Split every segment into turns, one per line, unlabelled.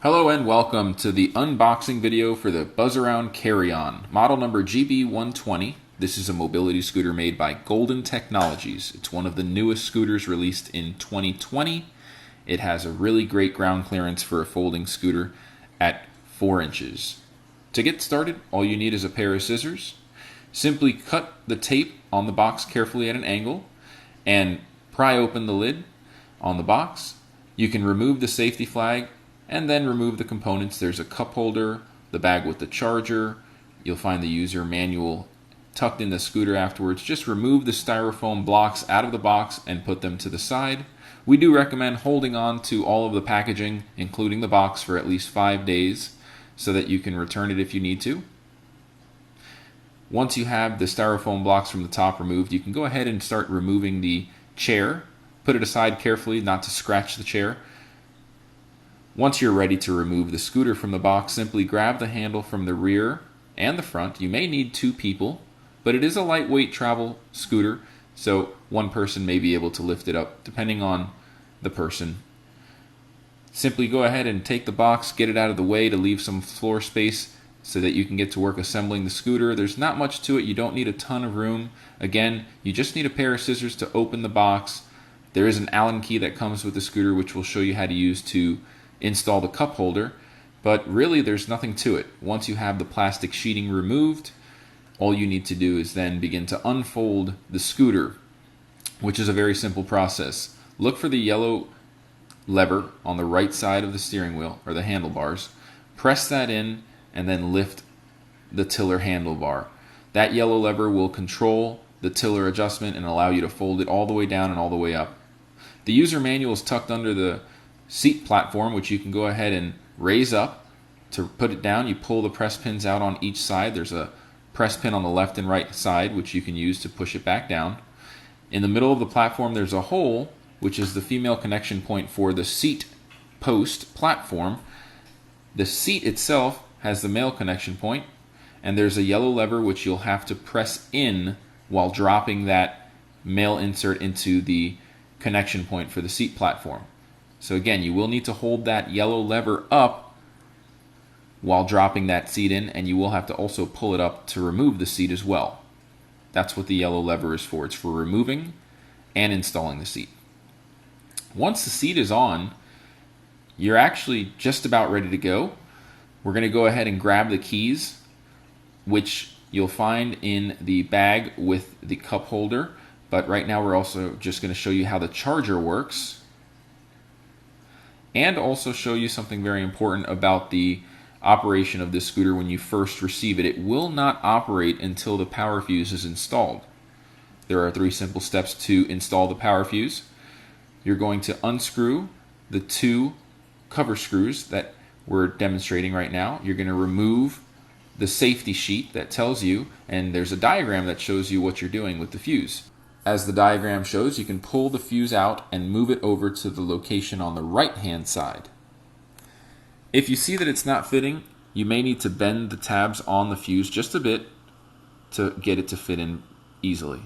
Hello and welcome to the unboxing video for the Buzzaround Carry-On, model number GB120. This is a mobility scooter made by Golden Technologies. It's one of the newest scooters released in 2020. It has a really great ground clearance for a folding scooter at 4 inches. To get started, all you need is a pair of scissors. Simply cut the tape on the box carefully at an angle and pry open the lid on the box. You can remove the safety flag and then remove the components. There's a cup holder, the bag with the charger. You'll find the user manual tucked in the scooter afterwards. Just remove the styrofoam blocks out of the box and put them to the side. We do recommend holding on to all of the packaging, including the box, for at least 5 days so that you can return it if you need to. Once you have the styrofoam blocks from the top removed, you can go ahead and start removing the chair. Put it aside carefully, not to scratch the chair. Once you're ready to remove the scooter from the box, simply grab the handle from the rear and the front. You may need 2 people, but it is a lightweight travel scooter, so one person may be able to lift it up, depending on the person. Simply go ahead and take the box, get it out of the way to leave some floor space so that you can get to work assembling the scooter. There's not much to it. You don't need a ton of room. Again, you just need a pair of scissors to open the box. There is an Allen key that comes with the scooter, which will show you how to use to install the cup holder, but really there's nothing to it. Once you have the plastic sheeting removed, all you need to do is then begin to unfold the scooter, which is a very simple process. Look for the yellow lever on the right side of the steering wheel, or the handlebars. Press that in and then lift the tiller handlebar. That yellow lever will control the tiller adjustment and allow you to fold it all the way down and all the way up. The user manual is tucked under the seat platform, which you can go ahead and raise up. To put it down, you pull the press pins out on each side. There's a press pin on the left and right side, which you can use to push it back down. In the middle of the platform, there's a hole, which is the female connection point for the seat post platform. The seat itself has the male connection point, and there's a yellow lever which you'll have to press in while dropping that male insert into the connection point for the seat platform. So again, you will need to hold that yellow lever up while dropping that seat in, and you will have to also pull it up to remove the seat as well. That's what the yellow lever is for. It's for removing and installing the seat. Once the seat is on, you're actually just about ready to go. We're going to go ahead and grab the keys, which you'll find in the bag with the cup holder. But right now we're also just going to show you how the charger works, and also show you something very important about the operation of this scooter when you first receive it. It will not operate until the power fuse is installed. There are 3 simple steps to install the power fuse. You're going to unscrew the 2 cover screws that we're demonstrating right now. You're going to remove the safety sheet that tells you, and there's a diagram that shows you what you're doing with the fuse. As the diagram shows, you can pull the fuse out and move it over to the location on the right-hand side. If you see that it's not fitting, you may need to bend the tabs on the fuse just a bit to get it to fit in easily.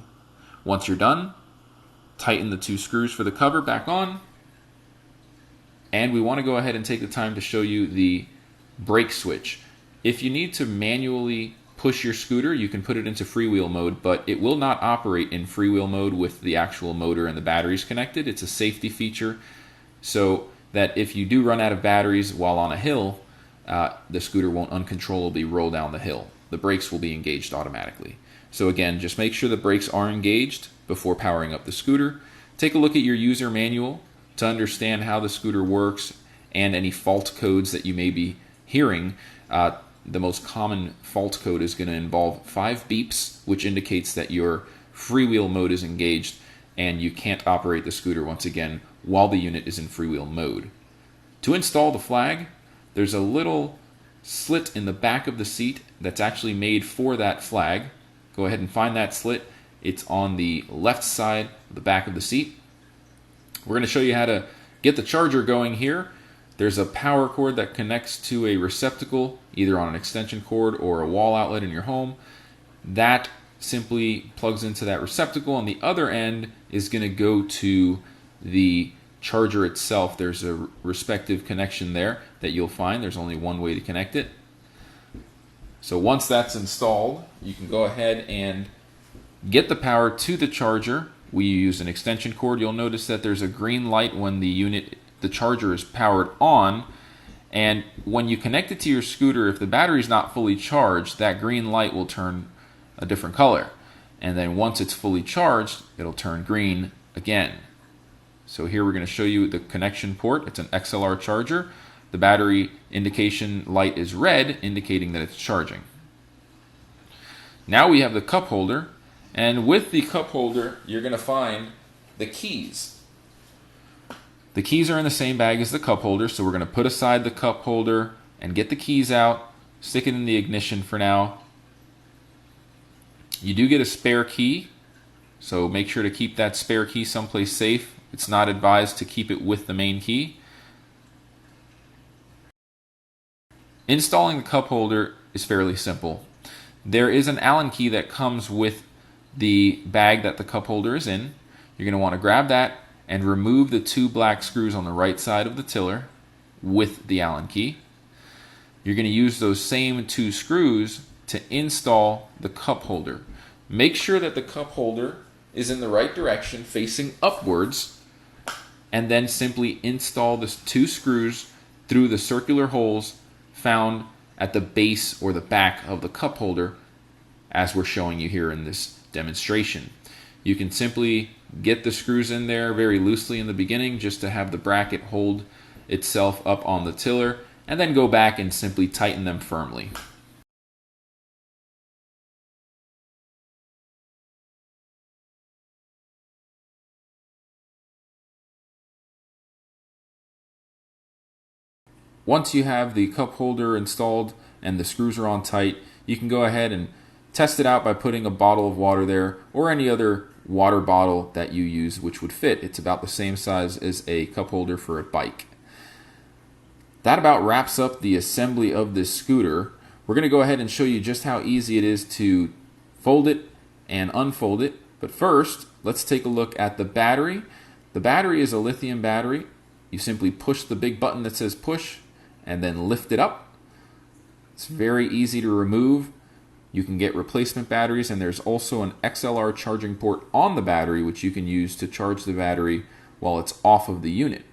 Once you're done, tighten the 2 screws for the cover back on, and we want to go ahead and take the time to show you the brake switch. If you need to manually push your scooter, you can put it into freewheel mode, but it will not operate in freewheel mode with the actual motor and the batteries connected. It's a safety feature so that if you do run out of batteries while on a hill, the scooter won't uncontrollably roll down the hill. The brakes will be engaged automatically. So again, just make sure the brakes are engaged before powering up the scooter. Take a look at your user manual to understand how the scooter works and any fault codes that you may be hearing. The most common fault code is going to involve 5 beeps, which indicates that your freewheel mode is engaged and you can't operate the scooter once again while the unit is in freewheel mode. To install the flag, there's a little slit in the back of the seat that's actually made for that flag. Go ahead and find that slit. It's on the left side of the back of the seat. We're going to show you how to get the charger going here. There's a power cord that connects to a receptacle, either on an extension cord or a wall outlet in your home. That simply plugs into that receptacle. On the other end is going to go to the charger itself, there's a respective connection there that you'll find. There's only one way to connect it. So once that's installed, you can go ahead and get the power to the charger. We use an extension cord. You'll notice that there's a green light when the charger is powered on, and when you connect it to your scooter, if the battery's not fully charged, that green light will turn a different color. And then once it's fully charged, it'll turn green again. So here we're going to show you the connection port. It's an XLR charger. The battery indication light is red, indicating that it's charging. Now we have the cup holder, and with the cup holder, you're going to find the keys. The keys are in the same bag as the cup holder, so we're going to put aside the cup holder and get the keys out, stick it in the ignition for now. You do get a spare key, so make sure to keep that spare key someplace safe. It's not advised to keep it with the main key. Installing the cup holder is fairly simple. There is an Allen key that comes with the bag that the cup holder is in. You're going to want to grab that and remove the 2 black screws on the right side of the tiller with the Allen key. You're going to use those same 2 screws to install the cup holder. Make sure that the cup holder is in the right direction, facing upwards, and then simply install the 2 screws through the circular holes found at the base or the back of the cup holder, as we're showing you here in this demonstration. You can simply get the screws in there very loosely in the beginning just to have the bracket hold itself up on the tiller, and then go back and simply tighten them firmly. Once you have the cup holder installed and the screws are on tight, you can go ahead and test it out by putting a bottle of water there, or any other water bottle that you use which would fit. It's about the same size as a cup holder for a bike. That about wraps up the assembly of this scooter. We're going to go ahead and show you just how easy it is to fold it and unfold it. But first, let's take a look at the battery. The battery is a lithium battery. You simply push the big button that says push and then lift it up. It's very easy to remove. You can get replacement batteries, and there's also an XLR charging port on the battery which you can use to charge the battery while it's off of the unit.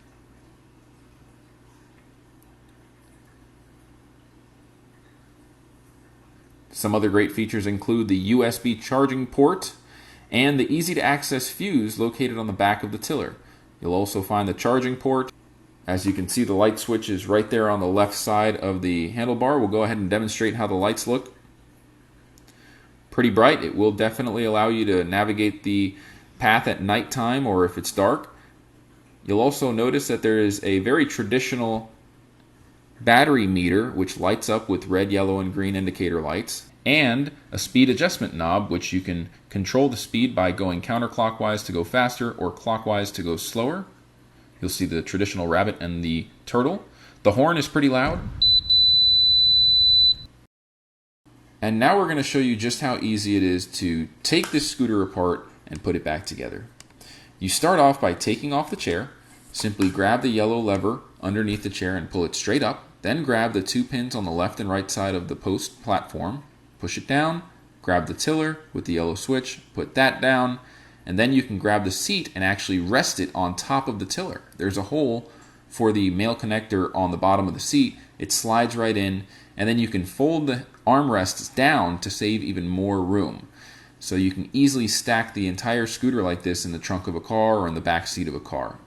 Some other great features include the USB charging port and the easy to access fuse located on the back of the tiller. You'll also find the charging port. As you can see, the light switch is right there on the left side of the handlebar. We'll go ahead and demonstrate how the lights look. Pretty bright. It will definitely allow you to navigate the path at nighttime or if it's dark. You'll also notice that there is a very traditional battery meter which lights up with red, yellow, and green indicator lights, and a speed adjustment knob which you can control the speed by going counterclockwise to go faster or clockwise to go slower. You'll see the traditional rabbit and the turtle. The horn is pretty loud. And now we're going to show you just how easy it is to take this scooter apart and put it back together. You start off by taking off the chair. Simply grab the yellow lever underneath the chair and pull it straight up. Then grab the 2 pins on the left and right side of the post platform. Push it down. Grab the tiller with the yellow switch. Put that down. And then you can grab the seat and actually rest it on top of the tiller. There's a hole for the male connector on the bottom of the seat. It slides right in, and then you can fold the armrests down to save even more room. So you can easily stack the entire scooter like this in the trunk of a car or in the back seat of a car.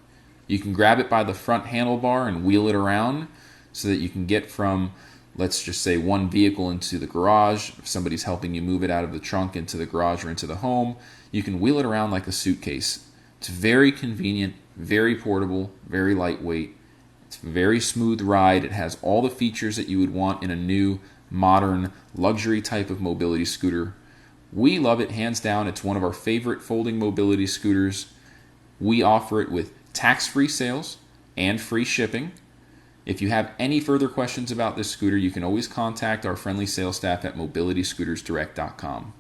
You can grab it by the front handlebar and wheel it around so that you can get from, let's just say, one vehicle into the garage. If somebody's helping you move it out of the trunk into the garage or into the home, you can wheel it around like a suitcase. It's very convenient, very portable, very lightweight. It's a very smooth ride. It has all the features that you would want in a new, modern, luxury type of mobility scooter. We love it, hands down. It's one of our favorite folding mobility scooters. We offer it with tax-free sales and free shipping. If you have any further questions about this scooter, you can always contact our friendly sales staff at mobilityscootersdirect.com.